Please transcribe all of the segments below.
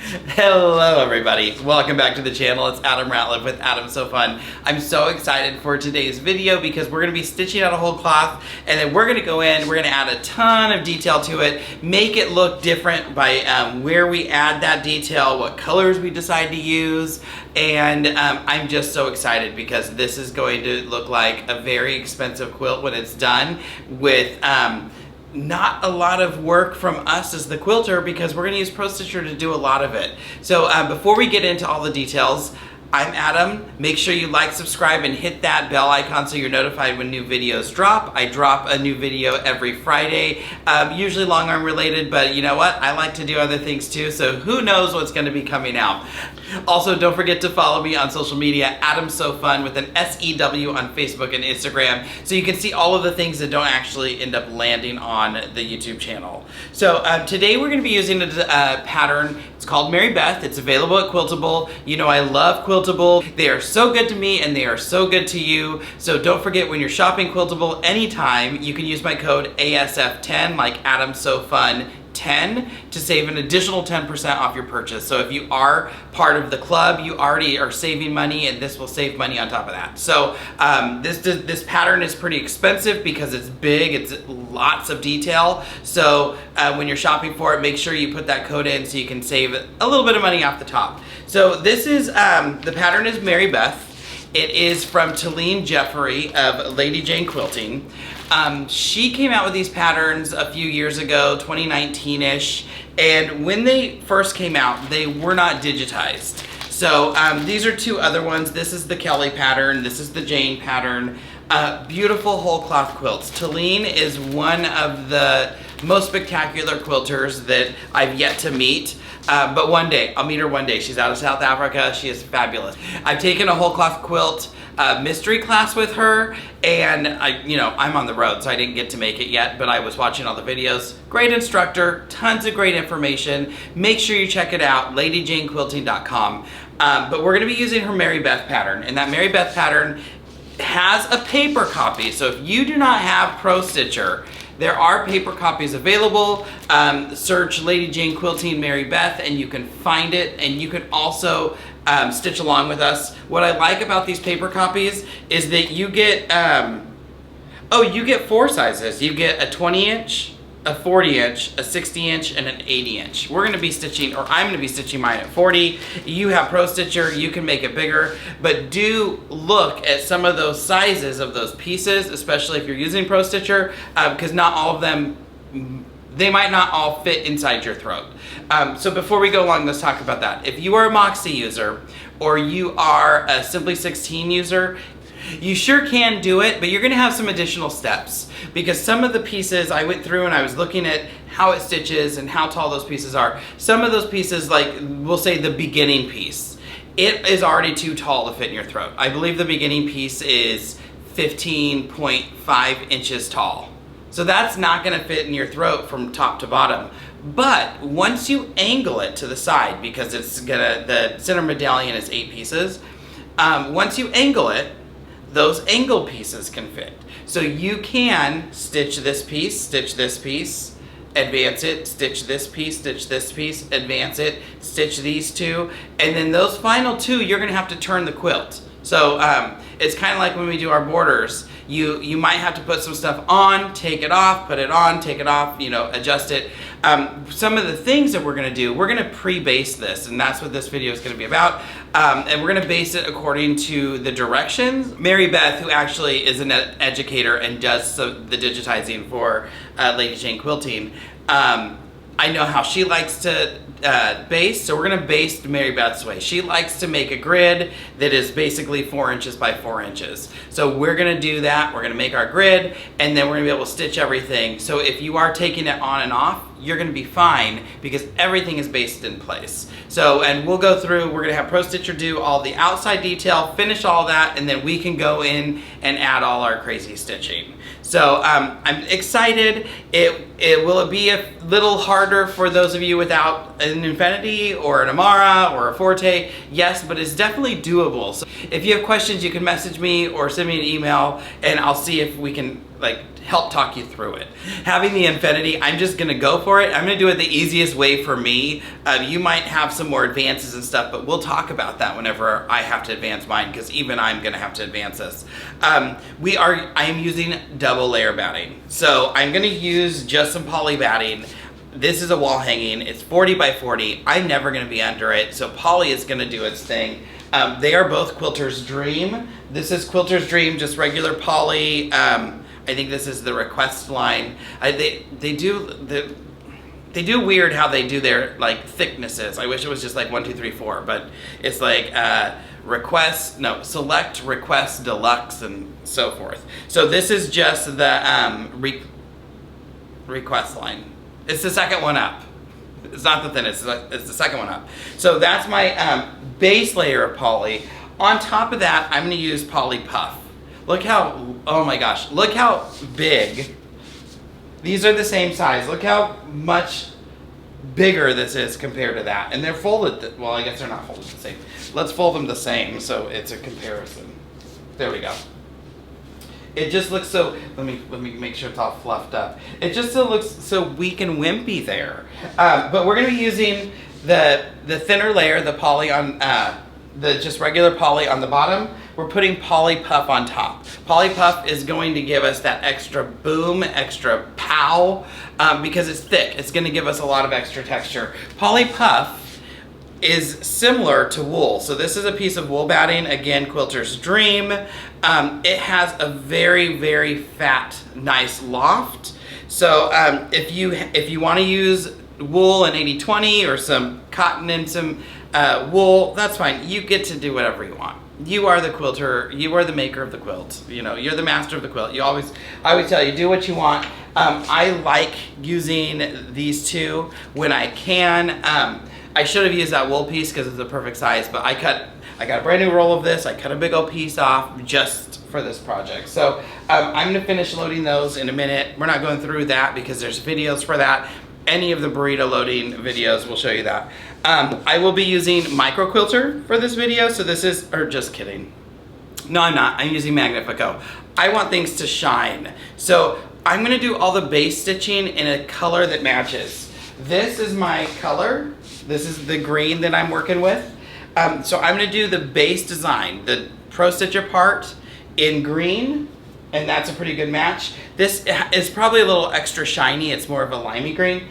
Hello everybody, welcome back to the channel. It's Adam Ratliff with Adam So Fun. I'm so excited for today's video because we're going to be stitching out a whole cloth and then we're going to go in, we're going to add a ton of detail to it, make it look different by where we add that detail, what colors we decide to use, and I'm just so excited because this is going to look like a very expensive quilt when it's done with not a lot of work from us as the quilter because we're going to use Pro Stitcher to do a lot of it. So before we get into all the details, I'm Adam. Make sure you like, subscribe, and hit that bell icon so you're notified when new videos drop. I drop a new video every Friday, usually long arm related, but you know what? I like to do other things too, so who knows what's going to be coming out. Also, don't forget to follow me on social media, Adam So Fun with an S-E-W on Facebook and Instagram, so you can see all of the things that don't actually end up landing on the YouTube channel. So today we're going to be using a pattern. It's called Mary Beth. It's available at Quiltable. You know I love Quiltable. They are so good to me and they are so good to you. So don't forget, when you're shopping Quiltable anytime, you can use my code ASF10, like Adam So Fun 10, to save an additional 10% off your purchase. So if you are part of the club, you already are saving money, and this will save money on top of that. So this pattern is pretty expensive because it's big, it's lots of detail. So when you're shopping for it, make sure you put that code in so you can save a little bit of money off the top. So this is, the pattern is Mary Beth. It is from Talene Jeffrey of Lady Jane Quilting. She came out with these patterns a few years ago, 2019-ish, and when they first came out, they were not digitized. So these are two other ones. This is the Kelly pattern, this is the Jane pattern. Beautiful whole cloth quilts. Talene is one of the most spectacular quilters that I've yet to meet. But one day, I'll meet her one day. She's out of South Africa. She is fabulous. I've taken a whole cloth quilt mystery class with her, and I'm on the road, so I didn't get to make it yet, but I was watching all the videos. Great instructor, tons of great information. Make sure you check it out, ladyjanequilting.com. But we're gonna be using her Mary Beth pattern, and that Mary Beth pattern has a paper copy. So if you do not have Pro Stitcher, there are paper copies available. Search Lady Jane Quilting Mary Beth and you can find it, and you can also stitch along with us. What I like about these paper copies is that you get, you get four sizes. You get a 20-inch, a 40-inch, a 60-inch, and an 80-inch. We're gonna be stitching, or I'm gonna be stitching mine at 40. You have Pro Stitcher, you can make it bigger, but do look at some of those sizes of those pieces, especially if you're using Pro Stitcher, because not all of them, they might not all fit inside your throat. So before we go along, let's talk about that. If you are a Moxie user, or you are a Simply 16 user, you sure can do it, but you're gonna have some additional steps because some of the pieces I went through and I was looking at how it stitches and how tall those pieces are. Some of those pieces, like we'll say the beginning piece, it is already too tall to fit in your throat. I believe the beginning piece is 15.5 inches tall. So that's not gonna fit in your throat from top to bottom. But once you angle it to the side, because the center medallion is 8 pieces, once you angle it, those angle pieces can fit. So you can stitch this piece, advance it, stitch this piece, advance it, stitch these two, and then those final two, you're gonna have to turn the quilt. So it's kind of like when we do our borders. You might have to put some stuff on, take it off, put it on, take it off, adjust it. Some of the things that we're gonna do, we're gonna pre-base this, and that's what this video is gonna be about. And we're gonna base it according to the directions. Mary Beth, who actually is an educator and does the digitizing for Lady Jane Quilting, I know how she likes to base, so we're gonna base Mary Beth's way. She likes to make a grid that is basically 4 inches by 4 inches. So we're gonna do that, we're gonna make our grid, and then we're gonna be able to stitch everything. So if you are taking it on and off, you're gonna be fine because everything is based in place. So, and we'll go through, we're gonna have Pro Stitcher do all the outside detail, finish all that, and then we can go in and add all our crazy stitching. So I'm excited. Will it be a little harder for those of you without an Infinity or an Amara or a Forte? Yes, but it's definitely doable. So if you have questions, you can message me or send me an email, and I'll see if we can like help talk you through it. Having the infinity, I'm just gonna go for it. I'm gonna do it the easiest way for me. You might have some more advances and stuff, but we'll talk about that whenever I have to advance mine, because even I'm gonna have to advance this. I am using double layer batting. So I'm gonna use just some poly batting. This is a wall hanging, it's 40 by 40. I'm never gonna be under it, so poly is gonna do its thing. They are both Quilter's Dream. This is Quilter's Dream, just regular poly. I think this is the request line. They do weird how they do their like thicknesses. I wish it was just like 1, 2, 3, 4, but it's like select, request, deluxe, and so forth. So this is just the request line. It's the second one up. It's not the thinnest, it's the second one up. So that's my base layer of poly. On top of that, I'm gonna use poly puff. Look how, oh my gosh, look how big. These are the same size. Look how much bigger this is compared to that. And they're folded, well, I guess they're not folded the same. Let's fold them the same so it's a comparison. There we go. It just looks so, let me make sure it's all fluffed up. It just still looks so weak and wimpy there. But we're gonna be using the thinner layer, the poly on, the just regular poly on the bottom. We're putting poly puff on top. Poly puff is going to give us that extra boom, extra pow, because it's thick. It's gonna give us a lot of extra texture. Poly puff is similar to wool. So this is a piece of wool batting, again, Quilter's Dream. It has a very, very fat, nice loft. So if you wanna use wool and 80-20 or some cotton and some wool, that's fine. You get to do whatever you want. You are the quilter, you are the maker of the quilt. You know, you're the master of the quilt. I always tell you, do what you want. I like using these two when I can. I should have used that wool piece because it's the perfect size, but I got a brand new roll of this. I cut a big old piece off just for this project. So I'm gonna finish loading those in a minute. We're not going through that because there's videos for that. Any of the burrito loading videos will show you that. I will be using Micro Quilter for this video, so this is, or just kidding. No, I'm not, I'm using Magnifico. I want things to shine. So I'm gonna do all the base stitching in a color that matches. This is my color. This is the green that I'm working with. So I'm gonna do the base design, the Pro Stitcher part in green, and that's a pretty good match. This is probably a little extra shiny. It's more of a limey green.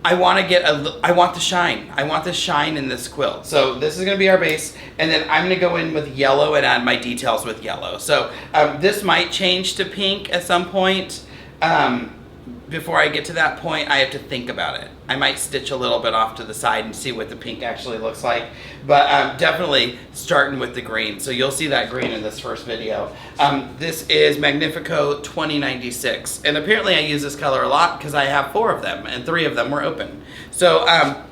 I want the shine. I want the shine in this quilt. So this is gonna be our base, and then I'm gonna go in with yellow and add my details with yellow. So this might change to pink at some point. Before I get to that point, I have to think about it. I might stitch a little bit off to the side and see what the pink actually looks like. But definitely starting with the green. So you'll see that green in this first video. This is Magnifico 2096. And apparently I use this color a lot because I have 4 of them and 3 of them were open. So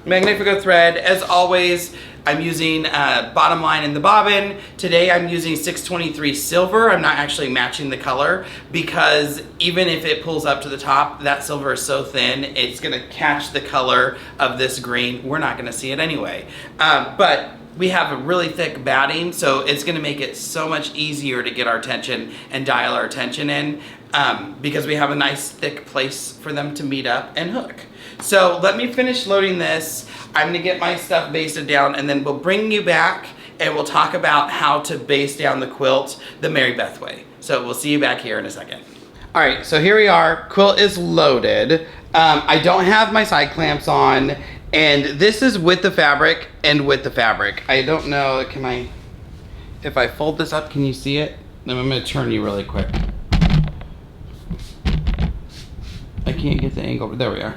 Magnifico Thread, as always, I'm using bottom line in the bobbin. Today I'm using 623 silver. I'm not actually matching the color because even if it pulls up to the top, that silver is so thin, it's gonna catch the color of this green. We're not gonna see it anyway. But we have a really thick batting, so it's gonna make it so much easier to get our attention and dial our attention in because we have a nice thick place for them to meet up and hook. So let me finish loading this. I'm gonna get my stuff basted down and then we'll bring you back and we'll talk about how to base down the quilt the Mary Beth way. So we'll see you back here in a second. All right, so here we are. Quilt is loaded. I don't have my side clamps on, and this is with the fabric and with the fabric. I don't know, if I fold this up, can you see it? Then I'm gonna turn you really quick. I can't get the angle, but there we are.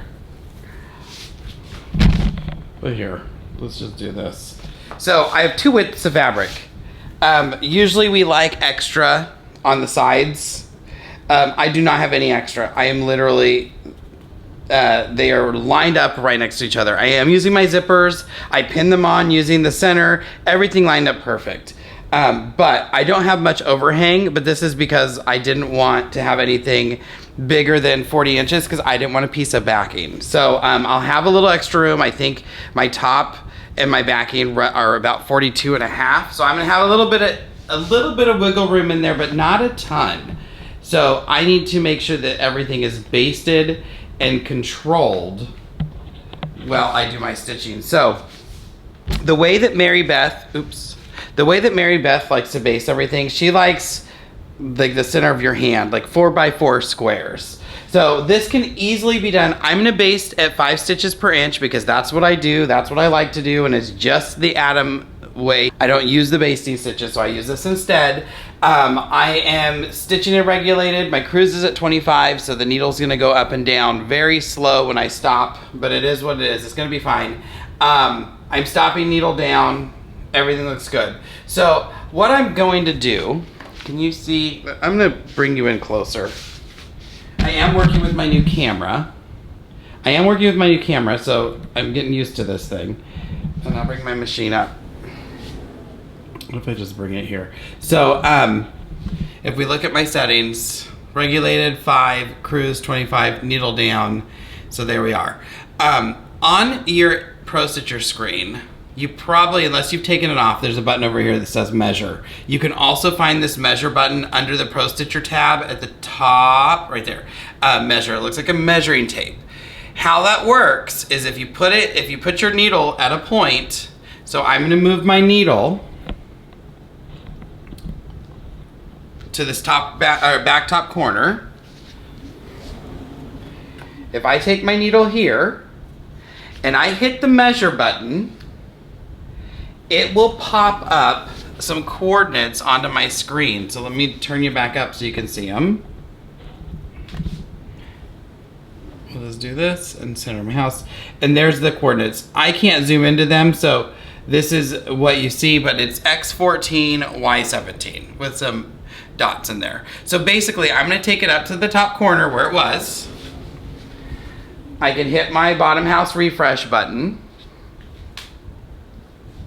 But here, let's just do this. So I have 2 widths of fabric. Usually we like extra on the sides. I do not have any extra. I am literally, they are lined up right next to each other. I am using my zippers. I pin them on using the center, everything lined up perfect. But I don't have much overhang, but this is because I didn't want to have anything bigger than 40 inches because I didn't want a piece of backing. So I'll have a little extra room. I think my top and my backing are about 42.5. So I'm gonna have a little bit of wiggle room in there, but not a ton. So I need to make sure that everything is basted and controlled while I do my stitching. So the way that Mary Beth likes to base everything, she likes like the center of your hand, like 4x4 squares. So this can easily be done. I'm gonna baste at 5 stitches per inch because that's what I do, that's what I like to do, and it's just the Adam way. I don't use the basting stitches, so I use this instead. I am stitching it regulated. My cruise is at 25, so the needle's gonna go up and down very slow when I stop, but it is what it is. It's gonna be fine. I'm stopping needle down. Everything looks good. So what I'm going to do, can you see? I'm gonna bring you in closer. I am working with my new camera. So I'm getting used to this thing. And I'll bring my machine up. What if I just bring it here? So if we look at my settings, regulated 5, cruise 25, needle down. So there we are. On your Pro Stitcher screen, you probably, unless you've taken it off, there's a button over here that says measure. You can also find this measure button under the Pro Stitcher tab at the top, right there. Measure, it looks like a measuring tape. How that works is if you put your needle at a point, so I'm gonna move my needle to this back top corner. If I take my needle here and I hit the measure button, it will pop up some coordinates onto my screen. So let me turn you back up so you can see them. We'll just do this and center my house. And there's the coordinates. I can't zoom into them, so this is what you see, but it's X14, Y17 with some dots in there. So basically, I'm gonna take it up to the top corner where it was. I can hit my bottom house refresh button.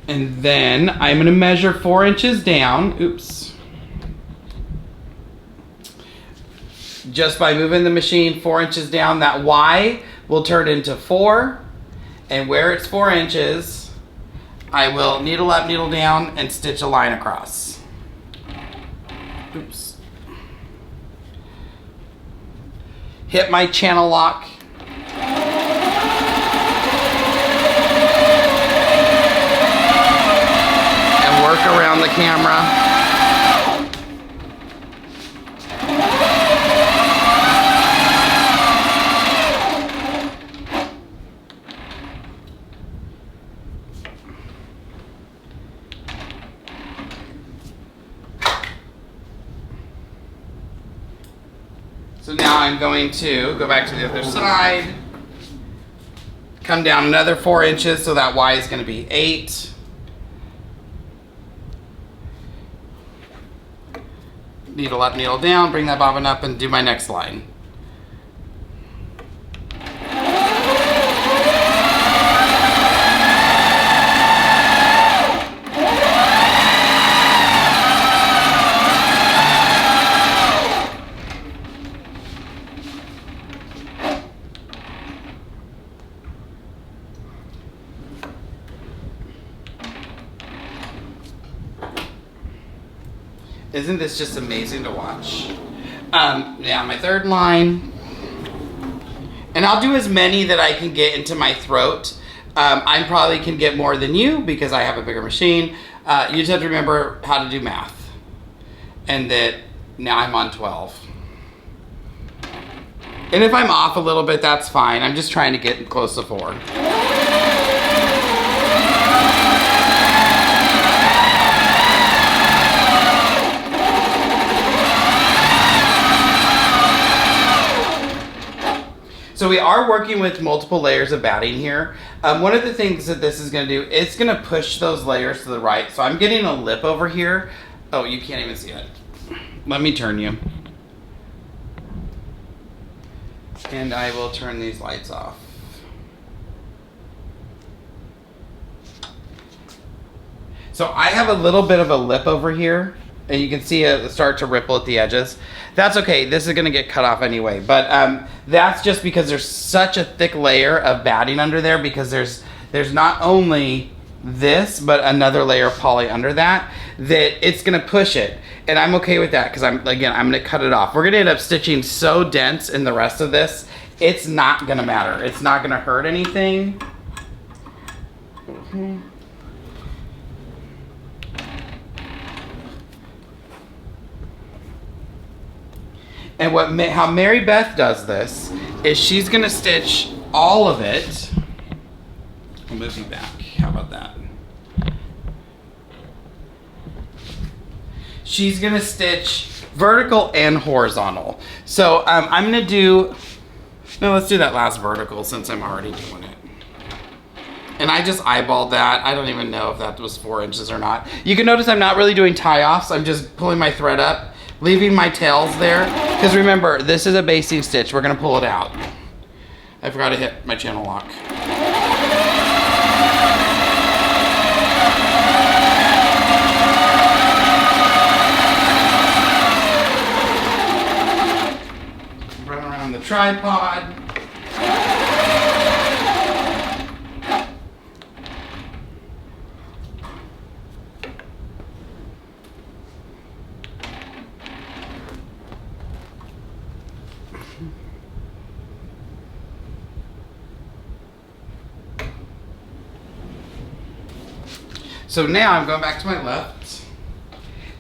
And then I'm gonna measure 4 inches down. Oops. Just by moving the machine 4 inches down, that Y will turn into 4. And where it's 4 inches, I will needle up, needle down, and stitch a line across. Oops. Hit my channel lock. Work around the camera. So now I'm going to go back to the other side, come down another 4 inches, so that Y is going to be 8. Needle up, needle down, bring that bobbin up and do my next line. Isn't this just amazing to watch? Now my third line. And I'll do as many that I can get into my throat. I probably can get more than you because I have a bigger machine. You just have to remember how to do math. And that now I'm on 12. And if I'm off a little bit, that's fine. I'm just trying to get close to 4. So we are working with multiple layers of batting here. One of the things that this is gonna do, it's gonna push those layers to the right. So I'm getting a lip over here. Oh, you can't even see it. Let me turn you. And I will turn these lights off. So I have a little bit of a lip over here, and you can see it start to ripple at the edges. That's okay, this is gonna get cut off anyway, but that's just because there's such a thick layer of batting under there, because there's not only this, but another layer of poly under that, that it's gonna push it. And I'm okay with that because I'm gonna cut it off. We're gonna end up stitching so dense in the rest of this, it's not gonna matter. It's not gonna hurt anything. And how Mary Beth does this is she's gonna stitch all of it. I'll move you back, how about that? She's gonna stitch vertical and horizontal. So I'm gonna do, no, let's do that last vertical since I'm already doing it. And I just eyeballed that. I don't even know if that was 4 inches or not. You can notice I'm not really doing tie-offs. I'm just pulling my thread up, leaving my tails there. Because remember, this is a basting stitch. We're gonna pull it out. I forgot to hit my channel lock. Run around the tripod. So now I'm going back to my left,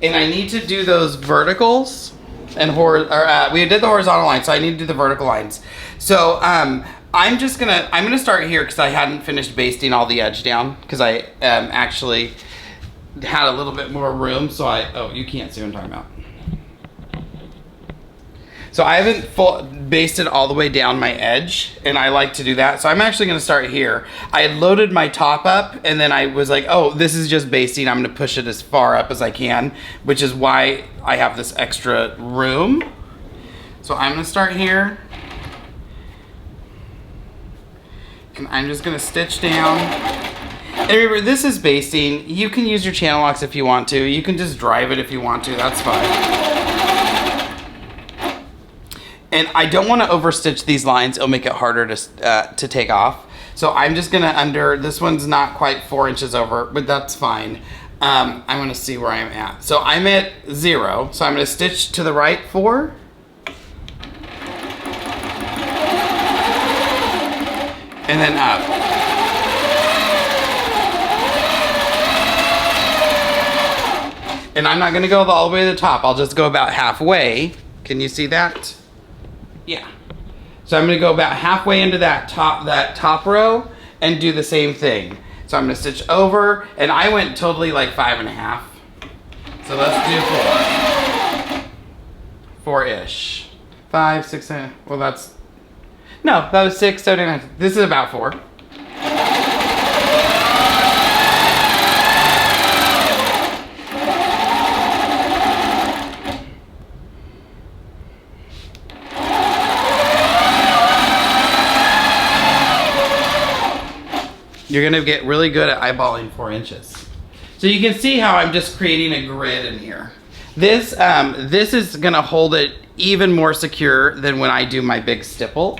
and I need to do those verticals and we did the horizontal line, so I need to do the vertical lines. So I'm gonna start here because I hadn't finished basting all the edge down because I actually had a little bit more room. So oh, you can't see what I'm talking about. So I haven't basted all the way down my edge, and I like to do that. So I'm actually gonna start here. I had loaded my top up, and then I was like, oh, this is just basting. I'm gonna push it as far up as I can, which is why I have this extra room. So I'm gonna start here. And I'm just gonna stitch down. And remember, this is basting. You can use your channel locks if you want to. You can just drive it if you want to, that's fine. And I don't want to overstitch these lines. It'll make it harder to take off. So I'm just gonna this one's not quite 4 inches over, but that's fine. I'm gonna see where I'm at. So I'm at 0. So I'm gonna stitch to the right 4. And then up. And I'm not gonna go all the way to the top. I'll just go about halfway. Can you see that? Yeah. So I'm gonna go about halfway into that top row and do the same thing. So I'm gonna stitch over, and I went totally like 5.5. So let's do 4. 4-ish. 5, 6, 7, well that's, no, that was 6, 7, 8, 9. This is about 4. You're gonna get really good at eyeballing 4 inches. So you can see how I'm just creating a grid in here. This is gonna hold it even more secure than when I do my big stipple.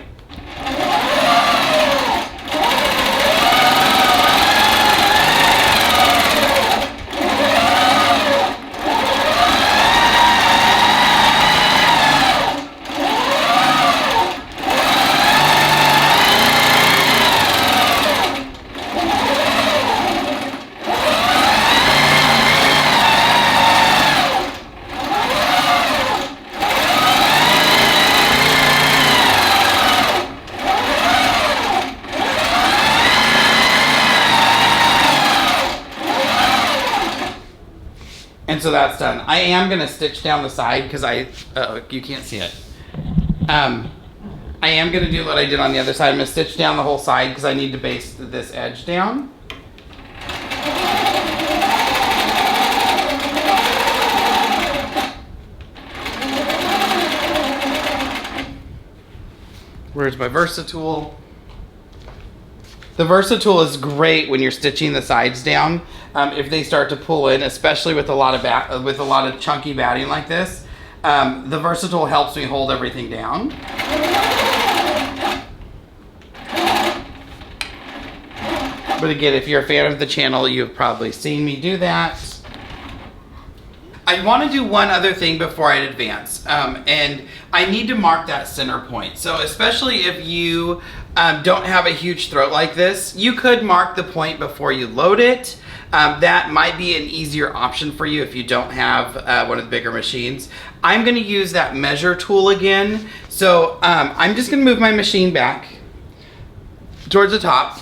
And so that's done. I am gonna stitch down the side because you can't see it. I am gonna do what I did on the other side. I'm gonna stitch down the whole side because I need to base this edge down. Where's my Versatool? The Versatool is great when you're stitching the sides down. If they start to pull in, especially with a lot of chunky batting like this, the Versatool helps me hold everything down. But again, if you're a fan of the channel, you've probably seen me do that. I want to do one other thing before I advance, and I need to mark that center point. So especially if you don't have a huge throat like this, you could mark the point before you load it. That might be an easier option for you if you don't have one of the bigger machines. I'm going to use that measure tool again. So I'm just going to move my machine back towards the top.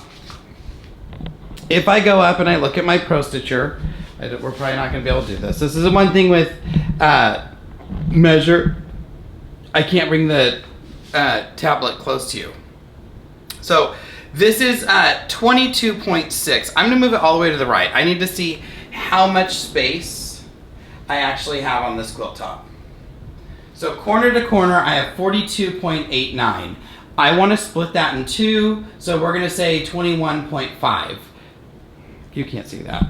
If I go up and I look at my Pro Stitcher, we're probably not going to be able to do this. This is the one thing with measure. I can't bring the tablet close to you. So this is 22.6. I'm going to move it all the way to the right. I need to see how much space I actually have on this quilt top. So corner to corner, I have 42.89. I want to split that in two, so we're going to say 21.5. You can't see that.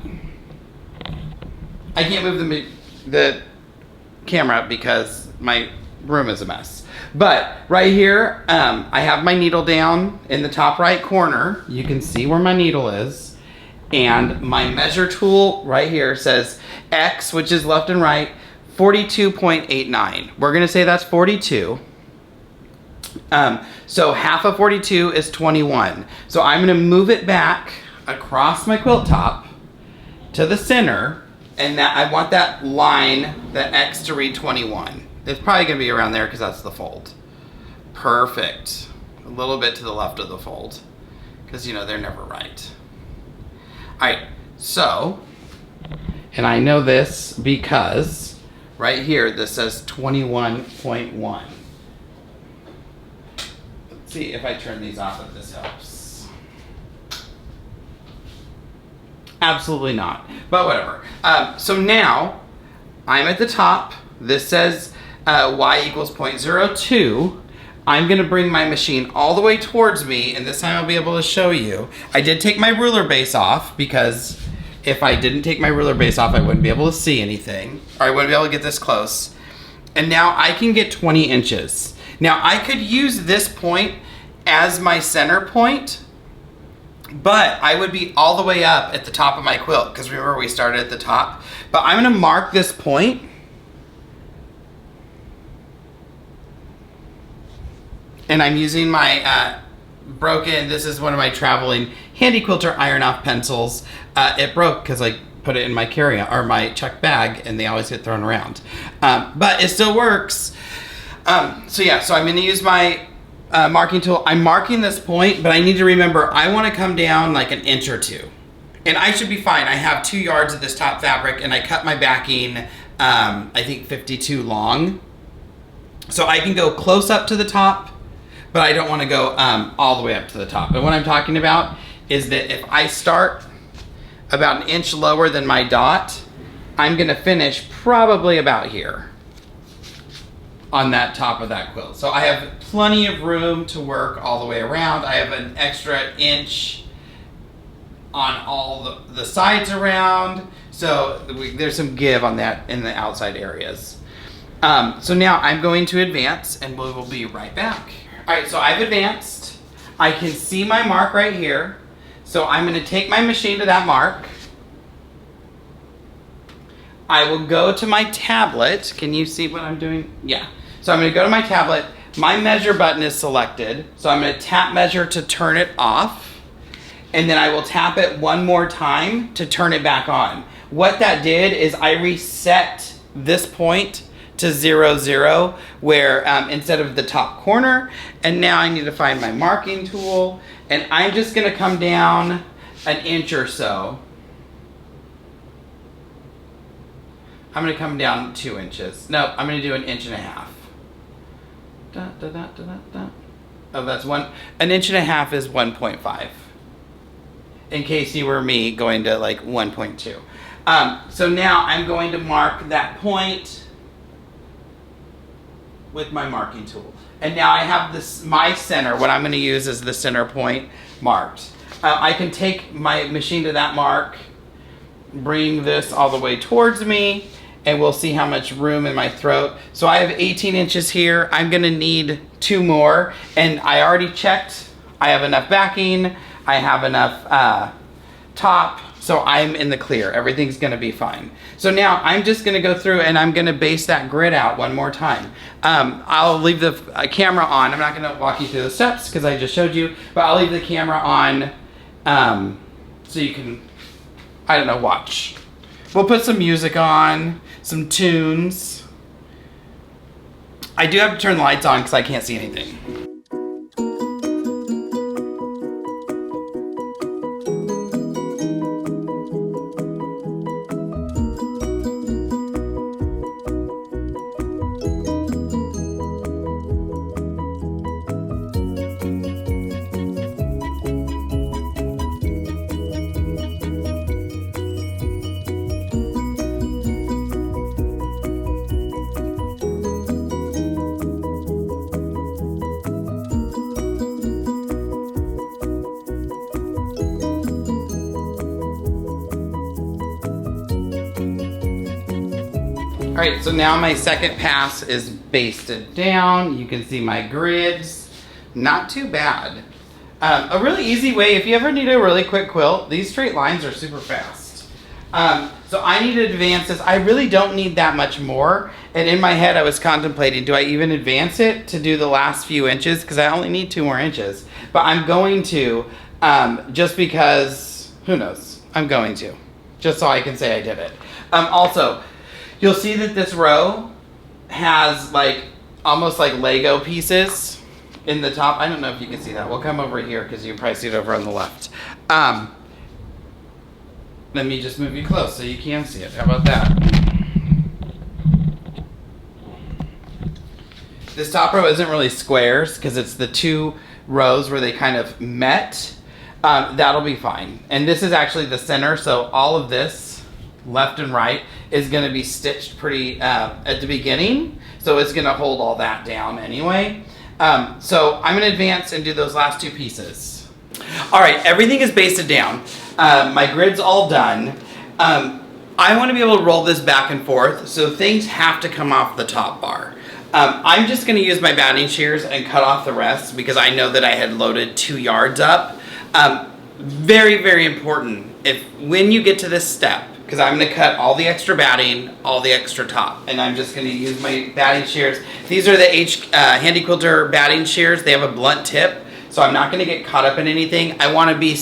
I can't move the camera because my room is a mess. But right here, I have my needle down in the top right corner. You can see where my needle is. And my measure tool right here says X, which is left and right, 42.89. We're gonna say that's 42. So half of 42 is 21. So I'm gonna move it back across my quilt top to the center, and that I want that line, that X, to read 21. It's probably gonna be around there because that's the fold. Perfect. A little bit to the left of the fold, because you know they're never right. All right, so, and I know this because right here this says 21.1. Let's see if I turn these off if this helps. Absolutely not, but whatever. So now I'm at the top. This says y equals 0.02. I'm gonna bring my machine all the way towards me, and this time I'll be able to show you. I did take my ruler base off, because if I didn't take my ruler base off, I wouldn't be able to see anything, or I wouldn't be able to get this close. And now I can get 20 inches. Now I could use this point as my center point, but I would be all the way up at the top of my quilt, because remember we started at the top. But I'm gonna mark this point, and I'm using my this is one of my traveling Handi Quilter iron off pencils. It broke because I put it in my carry-on, or my check bag, and they always get thrown around. But it still works. So yeah, so I'm gonna use my marking tool. I'm marking this point, but I need to remember I wanna come down like an inch or two. And I should be fine. I have 2 yards of this top fabric, and I cut my backing, I think 52 long. So I can go close up to the top, but I don't want to go all the way up to the top. And what I'm talking about is that if I start about an inch lower than my dot, I'm gonna finish probably about here on that top of that quilt. So I have plenty of room to work all the way around. I have an extra inch on all the sides around. So there's some give on that in the outside areas. So now I'm going to advance, and we will be right back. All right, so I've advanced. I can see my mark right here. So I'm gonna take my machine to that mark. I will go to my tablet. Can you see what I'm doing? Yeah. So I'm gonna go to my tablet. My measure button is selected. So I'm gonna tap measure to turn it off. And then I will tap it one more time to turn it back on. What that did is I reset this point to 0, 0, where instead of the top corner, and now I need to find my marking tool, and I'm just gonna come down an inch or so. I'm gonna come down 2 inches. No, I'm gonna do 1.5 inches. Da, da, da, da, da, da. Oh, that's an inch and a half is 1.5. In case you were me going to like 1.2. So now I'm going to mark that point with my marking tool. And now I have this, my center, what I'm gonna use is the center point marked. I can take my machine to that mark, bring this all the way towards me, and we'll see how much room in my throat. So I have 18 inches here. I'm gonna need 2 more, and I already checked. I have enough backing. I have enough top, so I'm in the clear. Everything's gonna be fine. So now I'm just gonna go through and I'm gonna base that grid out one more time. I'll leave the camera on. I'm not gonna walk you through the steps because I just showed you, but I'll leave the camera on so you can, I don't know, watch. We'll put some music on, some tunes. I do have to turn the lights on because I can't see anything. All right, so now my second pass is basted down. You can see my grids. Not too bad. A really easy way, if you ever need a really quick quilt, these straight lines are super fast. So I need to advance this. I really don't need that much more. And in my head, I was contemplating, do I even advance it to do the last few inches? Because I only need 2 more inches. But I'm going to, just because, who knows? I'm going to, just so I can say I did it. Also, you'll see that this row has like almost like Lego pieces in the top. I don't know if you can see that. We'll come over here because you can probably see it over on the left. Let me just move you close so you can see it. How about that? This top row isn't really squares because it's the 2 rows where they kind of met. That'll be fine. And this is actually the center, so all of this left and right is going to be stitched pretty at the beginning, so it's going to hold all that down anyway. So I'm going to advance and do those last 2 pieces. All right, everything is basted down. My grid's all done. I want to be able to roll this back and forth, so things have to come off the top bar. I'm just going to use my batting shears and cut off the rest because I know that I had loaded 2 yards up. Very, very important, when you get to this step, because I'm going to cut all the extra batting, all the extra top, and I'm just going to use my batting shears. These are the Handi Quilter batting shears. They have a blunt tip, so I'm not going to get caught up in anything. I want to be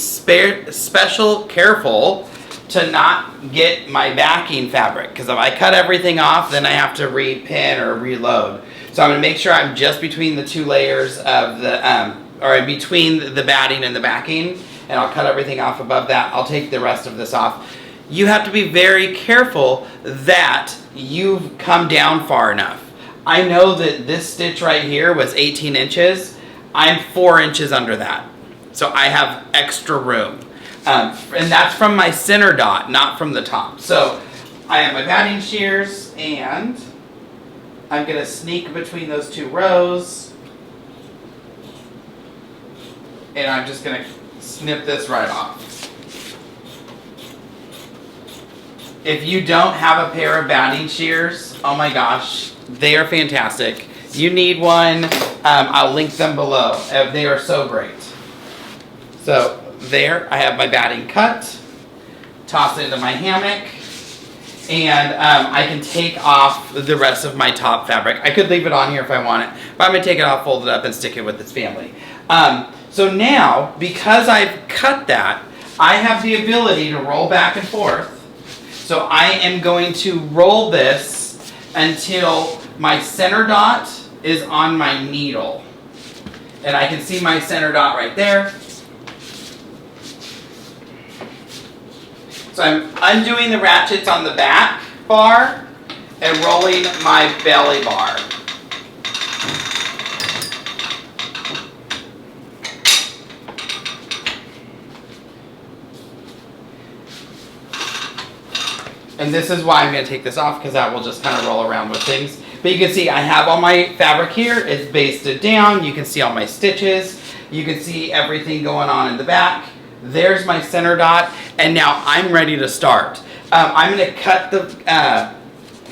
careful to not get my backing fabric, because if I cut everything off, then I have to repin or reload. So I'm going to make sure I'm just between the 2 layers of the, or between the batting and the backing, and I'll cut everything off above that. I'll take the rest of this off. You have to be very careful that you've come down far enough. I know that this stitch right here was 18 inches. I'm 4 inches under that. So I have extra room. And that's from my center dot, not from the top. So I have my batting shears, and I'm going to sneak between those 2 rows. And I'm just going to snip this right off. If you don't have a pair of batting shears, oh my gosh, they are fantastic. You need one. I'll link them below. They are so great. So there, I have my batting cut. Toss it into my hammock. And I can take off the rest of my top fabric. I could leave it on here if I want it, but I'm going to take it off, fold it up, and stick it with its family. So now, because I've cut that, I have the ability to roll back and forth. So I am going to roll this until my center dot is on my needle. And I can see my center dot right there. So I'm undoing the ratchets on the back bar and rolling my belly bar. And this is why I'm going to take this off, because that will just kind of roll around with things. But you can see I have all my fabric here. It's basted down. You can see all my stitches. You can see everything going on in the back. There's my center dot. And now I'm ready to start. I'm going to cut the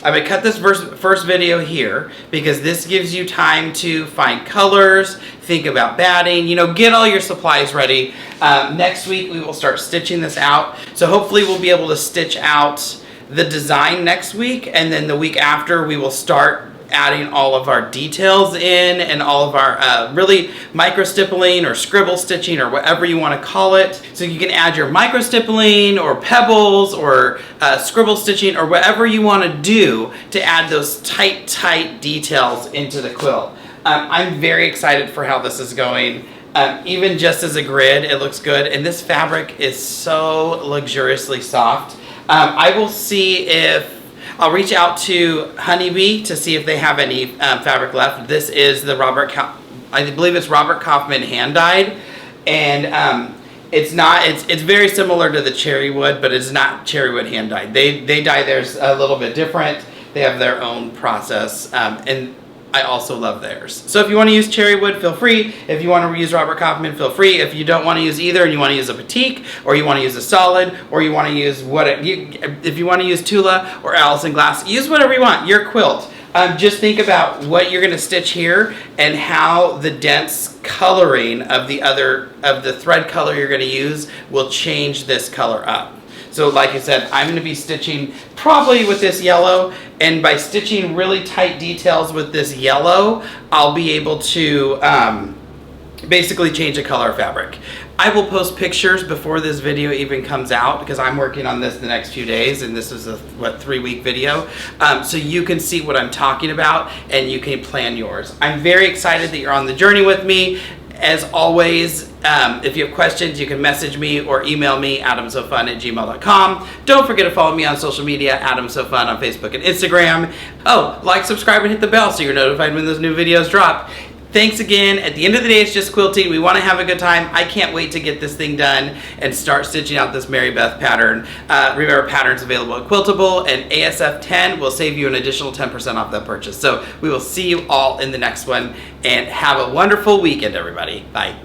I'm gonna cut this first video here because this gives you time to find colors, think about batting, you know, get all your supplies ready. Next week we will start stitching this out. So hopefully we'll be able to stitch out the design next week, and then the week after we will start adding all of our details in and all of our really micro stippling or scribble stitching or whatever you want to call it. So you can add your micro stippling or pebbles or scribble stitching or whatever you want to do to add those tight details into the quilt. I'm very excited for how this is going. Even just as a grid, it looks good, and this fabric is so luxuriously soft. I will see if I'll reach out to Handi to see if they have any fabric left. This is the I believe it's Robert Kaufman hand dyed, and it's very similar to the cherry wood, but it's not cherry wood hand dyed. They dye theirs a little bit different. They have their own process, and I also love theirs. So if you want to use cherry wood, feel free. If you want to use Robert Kaufman, feel free. If you don't want to use either and you want to use a batik, or you want to use a solid, or you want to use if you want to use Tula or Allison Glass, use whatever you want. Your quilt. Just think about what you're going to stitch here and how the dense coloring of the thread color you're going to use will change this color up. So like I said, I'm going to be stitching probably with this yellow, and by stitching really tight details with this yellow, I'll be able to basically change the color of fabric. I will post pictures before this video even comes out because I'm working on this the next few days, and this is a 3-week video. So you can see what I'm talking about and you can plan yours. I'm very excited that you're on the journey with me. As always, if you have questions, you can message me or email me, adamsofun@gmail.com. Don't forget to follow me on social media, adamsofun on Facebook and Instagram. Oh, like, subscribe, and hit the bell so you're notified when those new videos drop. Thanks again. At the end of the day, it's just quilting. We want to have a good time. I can't wait to get this thing done and start stitching out this Mary Beth pattern. Remember, patterns available at Quiltable, and ASF 10 will save you an additional 10% off that purchase. So we will see you all in the next one, and have a wonderful weekend, everybody. Bye.